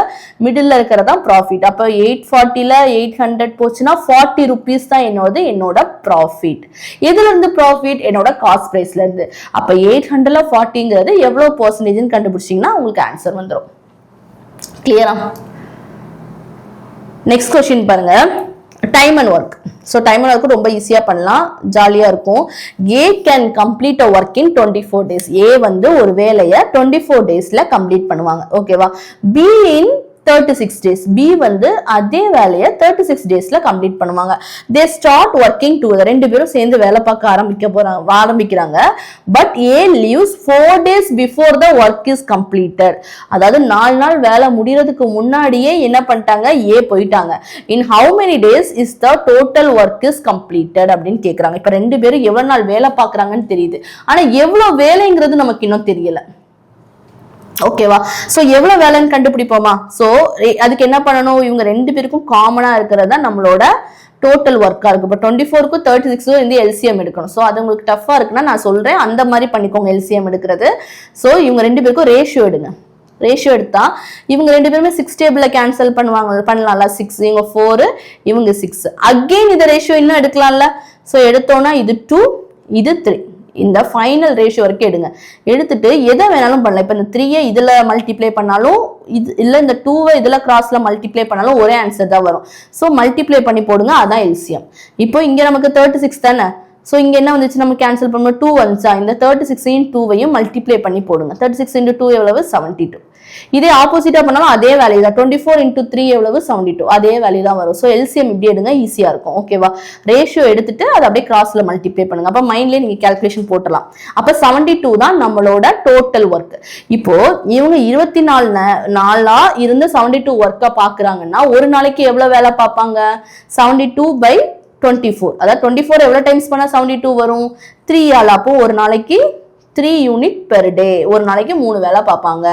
மிடில் இருக்கிறதா ப்ராஃபிட். அப்போ 840ல 800 போச்சுன்னா 40 ருபீஸ் தான் என்னோட ப்ராஃபிட். எதுல இருந்து ப்ராஃபிட், என்னோட காஸ்ட் பிரைஸ்ல இருந்து. அப்போ 800ல 40ங்கிறது எவ்வளவு பெர்சன்டேஜ்னு கண்டுபிடிச்சிங்கன்னா உங்களுக்கு ஆன்சர் வந்துடும். கிளியரா. நெக்ஸ்ட் கொஸ்டின் பாருங்க, time and work. So time and work ரொம்ப ஈஸியாக பண்ணலாம், ஜாலியாக இருக்கும். A can complete a work in 24 days. A வந்து ஒரு வேலையை 24 daysல கம்ப்ளீட் பண்ணுவாங்க. ஓகேவா. Be in 36 days. பி வந்து அதே வேலையை 36 daysல கம்ப்ளீட் பண்ணுவாங்க. They start working together. ரெண்டு பேரும் சேர்ந்து வேலை பார்க்க ஆரம்பிக்கிறாங்க. But A leaves 4 days before the work is completed. அதாவது 4 நாள் வேலை முடியறதுக்கு முன்னாடியே என்ன பண்ணிட்டாங்க, ஏ போயிட்டாங்க. In how many days is the total work is completed அப்படின்னு கேட்கறாங்க. இப்ப ரெண்டு பேரும் எவ்வளவு நாள் வேலை பார்க்கறாங்கன்னு தெரியுது, ஆனா எவ்வளவு வேலைங்கிறது நமக்கு இன்னும் தெரியல. ஓகேவா. சோ எவ்வளவு வேலைன்னு கண்டுபிடிப்போமா. சோ அதுக்கு என்ன பண்ணணும், இவங்க ரெண்டு பேருக்கும் காமனா இருக்கிறதா நம்மளோட டோட்டல் ஒர்க்கா இருக்கு. இப்போ 24க்கும் 36க்கும் வந்து எல்சிஎம் எடுக்கணும். ஸோ அது உங்களுக்கு டஃபா இருக்குன்னா நான் சொல்றேன், அந்த மாதிரி பண்ணிக்கோங்க எல்சிஎம் எடுக்கிறது. ஸோ இவங்க ரெண்டு பேருக்கும் ரேஷியோ எடுங்க. ரேஷியோ எடுத்தா இவங்க ரெண்டு பேருமே 6 டேபிள்ல கேன்சல் பண்ணலாம்ல 6 இவங்க 4 இவங்க 6 அகைன் இந்த ரேஷியோ இன்னும் எடுக்கலாம்ல சோ எடுத்தோம்னா இது 2 இது 3 இந்த ஃபைனல் ரேஷியோ வரைக்கும் எடுங்க எடுத்துட்டு எதை வேணாலும் பண்ணலாம் இப்போ இந்த 3 இதுல மல்டிப்ளை பண்ணாலும் இது இல்ல இந்த 2 இதுல கிராஸ்ல மல்டிப்ளை பண்ணாலும் ஒரே ஆன்சர் தான் வரும் சோ மல்டிப்ளை பண்ணி போடுங்க அதான் எல்சிஎம் இப்போ இங்க நமக்கு 36 தானே சோ இங்க என்ன வந்துச்சு நம்ம கேன்சல் பண்ணும்போது 2 வந்துச்சா இந்த 36 இன் 2வையும் மல்டிப்ளை பண்ணி போடுங்க 36 into 2 எவ்வளவு 72 இதே ஆப்போசிட்டா பண்ணாலும் அதே வேல்யூ தான் 24 into 3 எவ்வளவு 72 அதே வேல்யூ தான் வரும் சோ எல்சிஎம் இப்படி எடுங்க ஈஸியா இருக்கும் ஓகேவா ரேஷியோ எடுத்துட்டு அதை அப்படியே கிராஸ்ல மல்டிப்ளை பண்ணுங்க அப்ப மைண்ட்லயே நீங்க கால்குலேஷன் போடலாம் அப்ப 72 தான் நம்மளோட டோட்டல் ஒர்க் இப்போ இவங்க 24 நாளா இருந்து 72 ஒர்க்கா பாக்குறாங்கன்னா ஒரு நாளைக்கு எவ்வளவு வேலை பார்ப்பாங்க 72 by 24 அதாவது 24 எவ்வளவு டைம்ஸ் பண்ணா 72 வரும் 3 ஆல் அப்போ ஒரு நாளைக்கு 3 யூனிட் பெர் டே ஒரு நாளைக்கு 3 வேலை பார்ப்பாங்க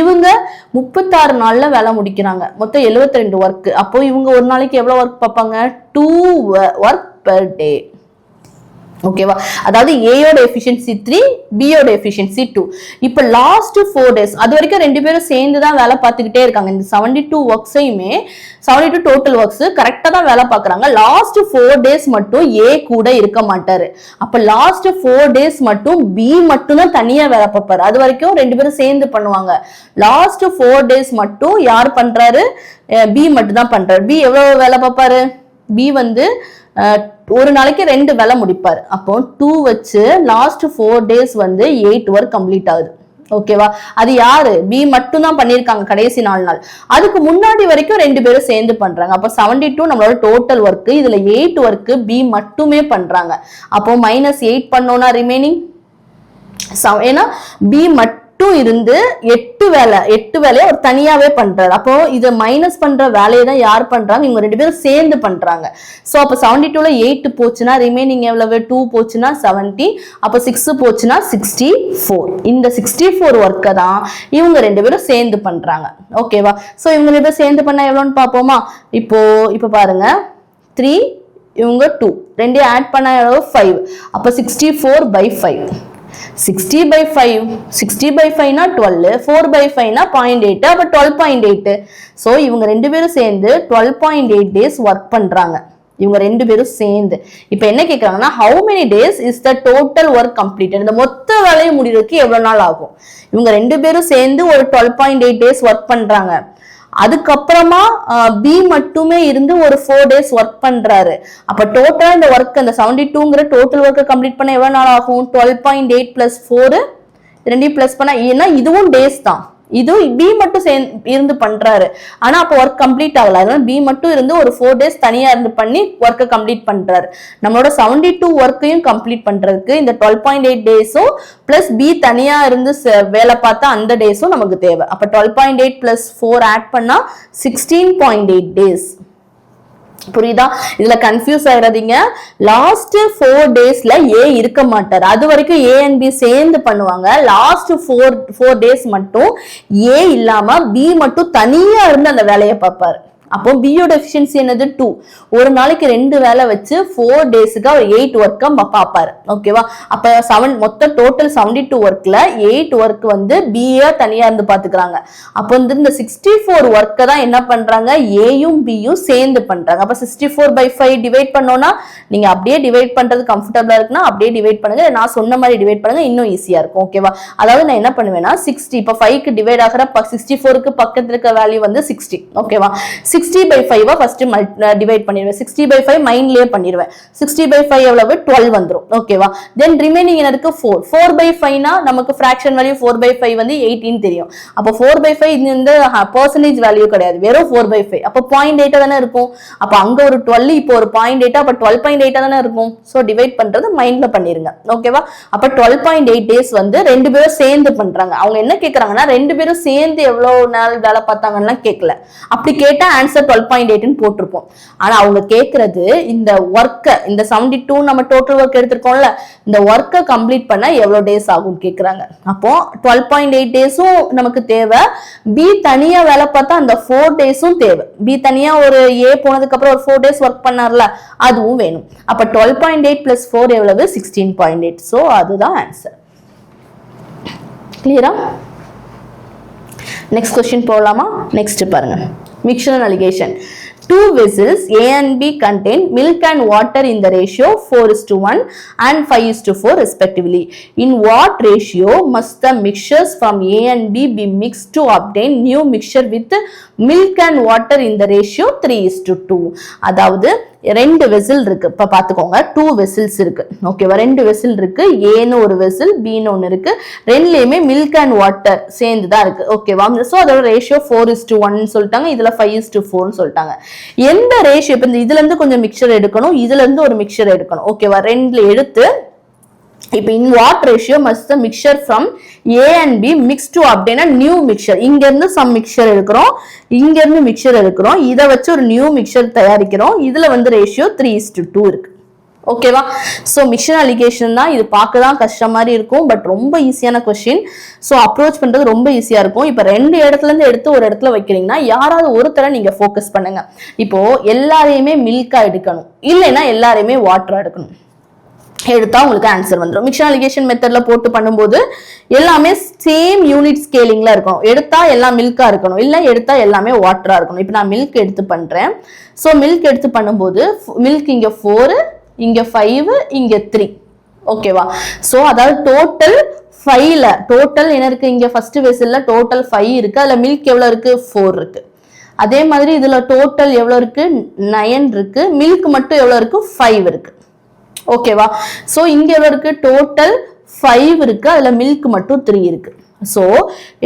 இவங்க 36 நாள்ல வேலை முடிக்கிறாங்க மொத்தம் 72 ஒர்க் அப்போ இவங்க ஒரு நாளைக்கு எவ்வளவு ஒர்க் பார்ப்பாங்க 2 ஒர்க் பெர் டே ஓகேவா அதாவது ஏயோட எஃபிஷியன்சி 3 பியோட எஃபிஷியன்சி 2 இப்போ லாஸ்ட் 4 டேஸ் அது வரைக்கும் ரெண்டு பேரும் சேர்ந்து தான் வேலை பார்த்துக்கிட்டே இருக்காங்க இந்த 72 ஒர்க்ஸையுமே 72 டோட்டல் ஒர்க்ஸ் கரெக்டா தான் வேலை பார்க்கறாங்க லாஸ்ட் 4 டேஸ் மட்டும் ஏ கூட இருக்க மாட்டாரு அப்ப லாஸ்ட் 4 டேஸ் மட்டும் பி மட்டும் தான் தனியா வேலை பார்ப்பாரு அது வரைக்கும் ரெண்டு பேரும் சேர்ந்து பண்ணுவாங்க லாஸ்ட் 4 டேஸ் மட்டும் யார் பண்றாரு பி மட்டும் தான் பண்றாரு பி எவ்வளவு வேலை பார்ப்பாரு பி வந்து ஒரு நாளைக்கு 2 வேலை முடிப்பாரு அப்போ 2 வச்சு லாஸ்ட் 4 டேஸ் வந்து 8 ஒர்க் கம்ப்ளீட் ஆகுது ஓகேவா அது யாரு பி மட்டும் தான் பண்ணிருக்காங்க கடைசி 4 நாள் அதுக்கு முன்னாடி வரைக்கும் ரெண்டு பேரும் சேர்ந்து பண்றாங்க அப்போ 72 நம்மளோட டோட்டல் ஒர்க் இதுல 8 ஒர்க் பி மட்டுமே பண்றாங்க அப்போ -8 பண்ணோம்னா ரிமைனிங் ஏன்னா பி மட்டும் இருந்து 8 வேலையை ஒரு தனியாவே பண்றாரு அப்போ இத மைனஸ் பண்ற வேலையை தான் யார் பண்றாங்க இவங்க ரெண்டு பேரும் சேர்ந்து பண்றாங்க சோ அப்ப 72ல 8 போச்சுன்னா ரிமைனிங் எவ்வளவு 2 போச்சுன்னா 70 அப்ப 6 போச்சுன்னா 64 இந்த 64 ஒர்க்க தான் இவங்க ரெண்டு பேரும் சேர்ந்து பண்றாங்க ஓகேவா சோ இவங்க ரெண்டு பேரும் சேர்ந்து பண்ணா எவ்வளவுன்னு பாப்போமா இப்போ பாருங்க 3 இவங்க 2 ரெண்டையும் ஆட் பண்ணா எவ்வளவு 5 அப்ப 64 by 5 60 by 5 னா 12 4 by 5 னா 0.8 அப்ப 12.8 சோ இவங்க ரெண்டு பேரும் சேர்ந்து 12.8 டேஸ் ஒர்க் பண்றாங்க இவங்க ரெண்டு பேரும் சேர்ந்து இப்போ என்ன கேக்குறாங்கன்னா how many days is the total work completed இந்த மொத்த வேலையை முடிறதுக்கு எவ்வளவு நாள் ஆகும் இவங்க ரெண்டு பேரும் சேர்ந்து ஒரு 12.8 டேஸ் ஒர்க் பண்றாங்க அதுக்கப்புறமா பி மட்டுமே இருந்து ஒரு 4 டேஸ் ஒர்க் பண்றாரு அப்ப டோட்டலா இந்த ஒர்க் அந்த 72ங்கிற டோட்டல் ஒர்க்கை கம்ப்ளீட் பண்ண எவ்வளவு நாள் ஆகும் 12.8 plus 4 ரெண்டையும் பிளஸ் பண்ணா ஏன்னா இதுவும் டேஸ் தான் இது பி மட்டும் இருந்து பண்றாரு ஆனா அப்ப ஒர்க் கம்ப்ளீட் ஆகல அதனால பி மட்டும் இருந்து ஒரு 4 டேஸ் தனியா இருந்து பண்ணி ஒர்க்கை கம்ப்ளீட் பண்றாரு நம்மளோட 72 ஒர்க்கையும் கம்ப்ளீட் பண்றதுக்கு இந்த 12.8 டேஸும் பிளஸ் பி தனியா இருந்து வேலை பார்த்தா அந்த டேஸும் நமக்கு தேவை அப்ப 12.8 plus 4 ஆட் பண்ணா 16.8 டேஸ் புரியுதா இதுல கன்ஃபியூஸ் ஆயிடாதீங்க லாஸ்ட் 4 டேஸ்ல ஏ இருக்க மாட்டாரு அது வரைக்கும் ஏ அண்ட் பி சேர்ந்து பண்ணுவாங்க லாஸ்ட் 4 டேஸ் மட்டும் ஏ இல்லாம பி மட்டும் தனியா இருந்து அந்த வேலையை பார்ப்பாரு அப்போ பியோட எஃபிஷியன்சி என்னது 2 ஒரு நாளைக்கு 2 வேலை வச்சு 4 டேஸ்க்கு அவர் 8 ஒர்க்க பாப்பாரு ஓகேவா அப்ப மொத்த டோட்டல் 72 ஒர்க்ல 8 ஒர்க் வந்து பிஏ தனியா இருந்து பாத்துக்கிறாங்க அப்ப வந்து இந்த 64 ஒர்க்க தான் என்ன பண்றாங்க ஏயும் பியும் சேர்ந்து பண்றாங்க அப்ப 64 by 5 டிவைட் பண்ணோம்னா நீங்க அப்படியே டிவைட் பண்றது கம்ஃபர்டபிளா இருக்குன்னா அப்படியே டிவைட் பண்ணுங்க நான் சொன்ன மாதிரி டிவைட் பண்ணுங்க இன்னும் ஈஸியா இருக்கும் ஓகேவா அதாவது நான் என்ன பண்ணுவேன்னா 60 இப்ப 5 க்கு டிவைட் ஆகிற 64 க்கு பக்கத்துல இருக்க வேல்யூ வந்து 60 ஓகேவா 60 by 5 ஃபர்ஸ்ட் டிவைட் பண்ணிடுவேன் 60 by 5 மைண்ட்லயே பண்ணிடுவேன் 60 by 5 எவ்வளவு 12 வந்துரும் ஓகேவா தென் ரிமைனிங் என்ன இருக்கு 4 by 5 னா நமக்கு ஃபிராக்ஷன் வேல்யூ 4 by 5 வந்து 18 தெரியும் அப்ப 4 by 5 இந்த பெர்சன்டேஜ் வேல்யூ கிடையாது வெறும் 4 by 5 அப்ப 0.8 தானே இருக்கும் அப்ப அங்க ஒரு 12 இப்போ ஒரு 0.8 அப்ப 12.8 தானே இருக்கும் சோ டிவைட் பண்றது மைண்ட்ல பண்ணிருங்க ஓகேவா அப்ப 12.8 டேஸ் வந்து ரெண்டு பேரும் சேர்ந்து பண்றாங்க அவங்க என்ன கேக்குறாங்கன்னா ரெண்டு பேரும் சேர்ந்து எவ்வளவு நாள் வேலை பார்த்தாங்கன்னா கேட்கல அப்படி கேட்டா ஆன்சர் 12.8 போட்டிருப்போம் ஆனா அவங்க கேக்குறது இந்த ஒர்க்க இந்த 72 நம்ம டோட்டல் ஒர்க் எடுத்திருக்கோம்ல இந்த ஒர்க்கை கம்ப்ளீட் பண்ண எவ்வளவு டேஸ் ஆகும் கேக்குறாங்க அப்போ 12.8 டேஸும் நமக்கு தேவை பி தனியா வேலை பார்த்தா அந்த 4 டேஸும் தேவை பி தனியா ஒரு ஏ போனதுக்கு அப்புறம் ஒரு 4 டேஸ் ஒர்க் பண்ணார்ல அதுவும் வேணும் அப்ப 12.8 plus 4 எவ்வளவு 16.8 சோ அதுதான் ஆன்சர் கிளியரா நெக்ஸ்ட் கொஸ்டின் போகலாமா? நெக்ஸ்ட் பாருங்க, mixture alligation. Two vessels A and B contain milk and water in the ratio 4:1 and 5:4 respectively. In what ratio must the mixtures from A and B be mixed to obtain new mixture with milk and water in the ratio 3:2? அதாவது ரெண்டு vessel இருக்கு. இப்ப பாத்துக்கோங்க, 2 vessels இருக்கு. ஓகேவா? ரெண்டு vessel இருக்கு. ஏன்னு ஒரு வெசல், பின்னு ஒன்னு இருக்கு. ரெண்டுலயுமே மில்க் அண்ட் வாட்டர் சேர்ந்துதான் இருக்கு. ஓகேவா? சோ அதோட ரேஷியோ 4:1 சொல்லிட்டாங்க, இதுல 5:4 சொல்லிட்டாங்க. எந்த ரேஷியோ, இப்ப இதுல இருந்து கொஞ்சம் மிக்சர் எடுக்கணும், இதுல இருந்து ஒரு மிக்சர் எடுக்கணும். ஓகேவா? ரெண்டுல எடுத்து இப்ப in what ratio must the mixture from A and B mix to obtain a new mixture? இங்க இருந்து some mixture எடுக்கிறோம், இங்க இருந்து mixture எடுக்கிறோம், இத வச்சு ஒரு நியூ mixture தயாரிக்கிறோம். இதுல வந்து ரேஷியோ 3:2 இருக்கு. ஓகேவா? சோ மிக்சர் அலிகேஷன் தான். இது பார்க்க தான் கஷ்டம் மாதிரி இருக்கும், பட் ரொம்ப ஈஸியான கொஸ்டின். சோ அப்ரோச் பண்றது ரொம்ப ஈஸியா இருக்கும். இப்ப ரெண்டு இடத்துல இருந்து எடுத்து ஒரு இடத்துல வைக்கிறீங்கன்னா யாராவது ஒருத்தரை நீங்க ஃபோக்கஸ் பண்ணுங்க. இப்போ எல்லாரையுமே மில்கா எடுக்கணும், இல்லைன்னா எல்லாரையுமே வாட்டரா எடுக்கணும். எடுத்தா உங்களுக்கு ஆன்சர் வந்துடும். மிக்சர் அலிகேஷன் மெத்தட்ல போட்டு பண்ணும்போது எல்லாமே சேம் யூனிட் ஸ்கேலிங்ல இருக்கும். எடுத்தா எல்லாம் மில்கா இருக்கணும், இல்ல எடுத்தா எல்லாமே வாட்டரா இருக்கணும். இப்ப நான் மில்க் எடுத்து பண்றேன். சோ மில்க் எடுத்து பண்ணும்போது மில்க் இங்க 4, இங்க 5, இங்க 3. ஓகேவா? சோ அதாவது டோட்டல் 5ல டோட்டல் என்ன இருக்கு? இங்க ஃபர்ஸ்ட் வெசல்ல டோட்டல் 5 இருக்கு. அதுல மில்க் எவ்வளவு இருக்கு? 4 இருக்கு. அதே மாதிரி இதுல டோட்டல் எவ்வளவு இருக்கு? 9 இருக்கு. மில்க் மட்டும் எவ்வளவு இருக்கு? 5 இருக்கு. ஓகேவா? சோ இங்க எவ்வளவு இருக்கு? டோட்டல் 5 இருக்கு, அதுல மில்க் மட்டும் 3 இருக்கு. சோ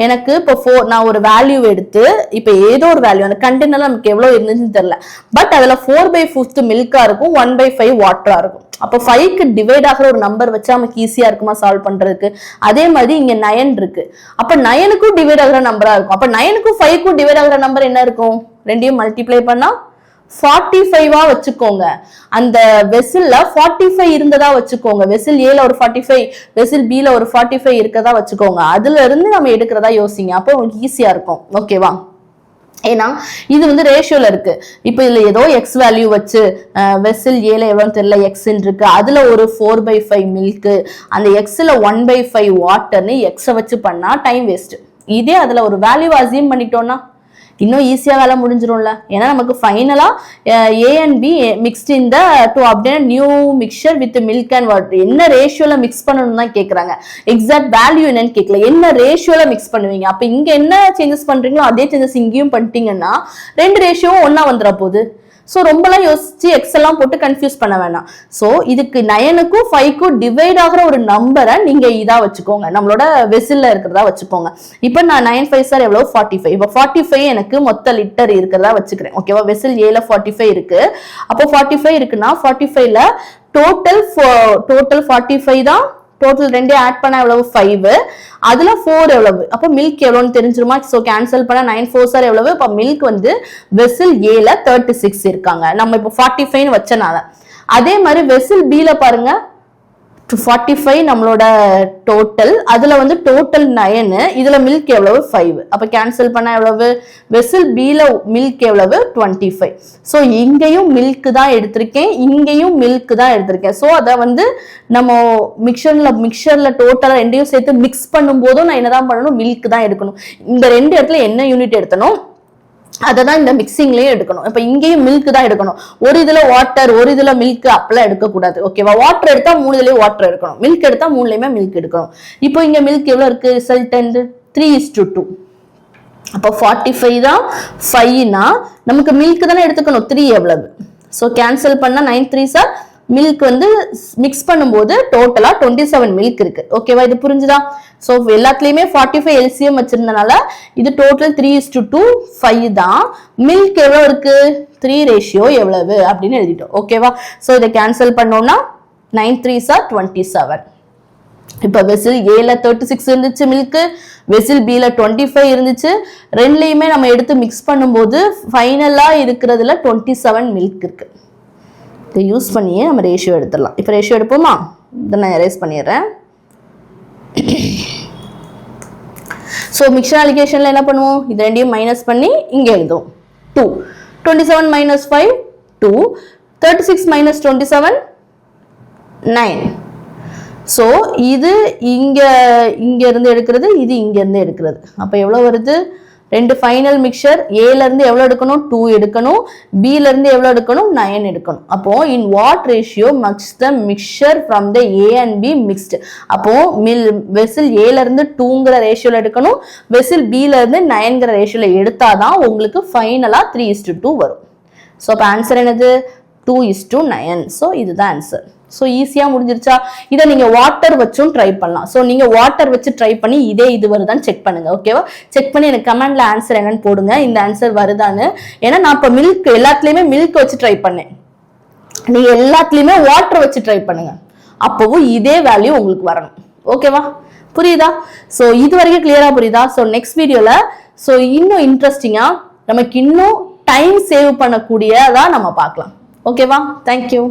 எனக்கு இப்போ நான் ஒரு வேல்யூ எடுத்து, இப்ப ஏதோ ஒரு வேல்யூ அந்த கண்டெய்னர்ல நமக்கு எவ்வளவு இருந்துச்சுன்னு தெரியல, பட் அதுல 4/5 மில்கா இருக்கும், 1/5 வாட்டரா இருக்கும். அப்ப 5க்கு டிவைட் ஆகிற ஒரு நம்பர் வச்சா நமக்கு ஈஸியா இருக்குமா சால்வ் பண்றதுக்கு? அதே மாதிரி இங்க 9 இருக்கு. அப்ப 9க்கும் டிவைட் ஆகிற நம்பரா இருக்கும். அப்ப 9க்கும் 5க்கும் டிவைட் ஆகிற நம்பர் என்ன இருக்கும்? ரெண்டையும் மல்டிப்ளை பண்ணா 45 வச்சுக்கோங்க. அந்த வெசில்ல 45 இருந்ததா வச்சுக்கோங்க. வெசில் ஏல ஒரு 45, வெசில் பில ஒரு 45 இருக்கதா வச்சுக்கோங்க. அதுல இருந்து நம்ம எடுக்கிறதா யோசிங்க, அப்போ உங்களுக்கு ஈஸியா இருக்கும். ஓகேவா? ஏன்னா இது வந்து ரேஷியோல இருக்கு. இப்ப இதுல ஏதோ எக்ஸ் வேல்யூ வச்சு வெசில் ஏல எவ்வளவு தெரியல எக்ஸ் இருக்கு, அதுல ஒரு 4/5 மில்க், அந்த எக்ஸ்ல 1/5 வாட்டர்னு எக்ஸ வச்சு பண்ணா டைம் வேஸ்ட். இதே அதுல ஒரு வேல்யூ அசியூம் பண்ணிட்டோம்னா இன்னும் ஈஸியா வேலை முடிஞ்சிரும்ல. ஏன்னா நமக்கு ஃபைனலா A and B mixed in the to obtain new mixture with milk and water என்ன ரேஷியோல மிக்ஸ் பண்ணணும் தான் கேக்குறாங்க. எக்ஸாக்ட் வேல்யூ என்னன்னு கேட்கல, என்ன ரேஷியோல மிக்ஸ் பண்ணுவீங்க. அப்ப இங்க என்ன சேஞ்சஸ் பண்றீங்களோ அதே சேஞ்சஸ் இங்கேயும் பண்ணிட்டீங்கன்னா ரெண்டு ரேஷியோவும் ஒன்னா வந்துட போகுது. சோ ரொம்பலாம் யோசிச்சு எக்ஸ் எல்லாம் போட்டு கன்ஃபியூஸ் பண்ண வேணாம். சோ இதுக்கு 9க்கும் 5க்கும் டிவைட் ஆகிற ஒரு நம்பரை நீங்க இதா வச்சுக்கோங்க, நம்மளோட வெசில்ல இருக்கிறதா வச்சுக்கோங்க. இப்ப நான் 9 5 சார் எவ்வளவு? 45. இப்ப 45 எனக்கு மொத்த லிட்டர் இருக்கிறதா வச்சுக்கிறேன். ஓகேவா? வெசில் ஏல 45 இருக்கு. அப்போ 45 இருக்குன்னா 45ல டோட்டல் 45 தான். டோட்டல் ரெண்டே ஆட் பண்ணா எவ்வளவு? 5. அதுல 4 எவ்வளவு? அப்ப மில்க் எவ்வளவுன்னு தெரிஞ்சிருமா? சோ கேன்சல் பண்ணா 9 4 சார் எவ்வளவு? அப்ப மில்க் வந்து வெசில் ஏல 36 இருக்காங்க. நம்ம இப்போ 45 வச்சனால. அதே மாதிரி வெசில் பில பாருங்க, 45 நம்மளோட டோட்டல், அதுல வந்து டோட்டல் 9, இதுல மில்க் எவ்வளவு? 5. அப்ப கேன்சல் பண்ணா எவ்வளவு? வெசில் பில மில்க் எவ்வளவு? 25. சோ இங்கேயும் மில்க் தான் எடுத்திருக்கேன், இங்கேயும் மில்க் தான் எடுத்திருக்கேன். சோ அத வந்து நம்ம மிக்சர்ல டோட்டலா ரெண்டையும் சேர்த்து மிக்ஸ் பண்ணும் போதும் நான் என்னதான் பண்ணணும்? மில்க் தான் எடுக்கணும். இந்த ரெண்டு இடத்துல என்ன யூனிட் எடுத்தனும் அததான் இந்த மிக்சிங்லயே எடுக்கணும். இப்ப இங்கேயும் மில்க் தான் எடுக்கணும். ஒரு இதுல வாட்டர், ஒரு இதுல மில்க் அப்பெல்லாம் எடுக்க கூடாது. ஓகேவா? வாட்டர் எடுத்தா 3 இதுலயும் வாட்டர் எடுக்கணும், மில்க் எடுத்தா 3லயுமே மில்க் எடுக்கணும். இப்போ இங்க மில்க் எவ்வளவு இருக்கு? ரிசல்டன்ட் 3:2. அப்போ 45 தான் 5னா நமக்கு மில்க் தானே எடுத்துக்கணும். 3 எவ்வளவு? சோ கேன்சல் பண்ணா 9 3 சார் மில்க் வந்து மிக்ஸ் பண்ணும்போது டோட்டலா 27 மில்க் இருக்கு. ஓகேவா? இது புரிஞ்சுதா? சோ எல்லாத்துலயுமே 45 எல்சிஎம் வச்சிருந்தனால இது டோட்டல் 3:2 5 தான். மில்க் எவ்வளவு இருக்கு? 3 ரேஷியோ எவ்வளவு அப்படின்னு எழுதிட்டோம். ஓகேவா? சோ இதை கேன்சல் பண்ணோம்னா 9 3 சார் 27. இப்ப வெசில் ஏல 36 இருந்துச்சு மில்க், வெசில் பில 25 இருந்துச்சு. ரெண்டுலயுமே நம்ம எடுத்து மிக்ஸ் பண்ணும்போது ஃபைனலா இருக்கிறதுல 27 மில்க் இருக்கு. இதை யூஸ் பண்ணியே நம்ம ரேஷியோ எடுத்துடலாம். இப்போ ரேஷியோ எடுப்போமா? இதை நான் எரேஸ் பண்ணிடுறேன். ஸோ மிக்சர் அலிகேஷன்ல என்ன பண்ணுவோம்? இது ரெண்டையும் மைனஸ் பண்ணி இங்கே எழுதுவோம். 2 27 minus 5 2 36 minus 27 9. ஸோ இது இங்க இருந்து எடுக்கிறது, இது இங்க இருந்து எடுக்கிறது. அப்போ எவ்வளோ வருது? ரெண்டு ஃபைனல் மிக்சர் ஏல இருந்து எவ்வளவு எடுக்கணும் 2 எடுக்கணும், பில இருந்து எவ்வளவு எடுக்கணும் 9 எடுக்கணும். அப்போ in what ratio must the mixture from the A and B mixed? அப்போ வெசில் ஏல இருந்து 2ங்கிற ரேஷியோல எடுக்கணும், வெசில் பில இருந்து 9ங்கிற ரேஷியோல எடுத்தாதான் உங்களுக்கு ஃபைனலா 3:2 வரும். ஸோ அப்போ ஆன்சர் என்னது 2:9. ஸோ இதுதான் ஆன்சர். ஸோ ஈஸியாக முடிஞ்சிருச்சா? இதை நீங்கள் வாட்டர் வச்சும் ட்ரை பண்ணலாம். ஸோ நீங்கள் வாட்டர் வச்சு ட்ரை பண்ணி இது வருதான்னு செக் பண்ணுங்க. ஓகேவா? செக் பண்ணி எனக்கு கமெண்ட்ல ஆன்சர் என்னன்னு போடுங்க, இந்த ஆன்சர் வருதான்னு. ஏன்னா நான் இப்போ மில்க் எல்லாத்துலேயுமே மில்க் வச்சு ட்ரை பண்ணேன், நீங்க எல்லாத்துலேயுமே வாட்டர் வச்சு ட்ரை பண்ணுங்க, அப்பவும் இதே வேல்யூ உங்களுக்கு வரணும். ஓகேவா? புரியுதா? ஸோ இது வரைக்கும் கிளியரா புரியுதா? ஸோ நெக்ஸ்ட் வீடியோல ஸோ இன்னும் இன்ட்ரெஸ்டிங்கா நமக்கு இன்னும் டைம் சேவ் பண்ணக்கூடியதா நம்ம பார்க்கலாம். ஓகேவா? தேங்க்யூ.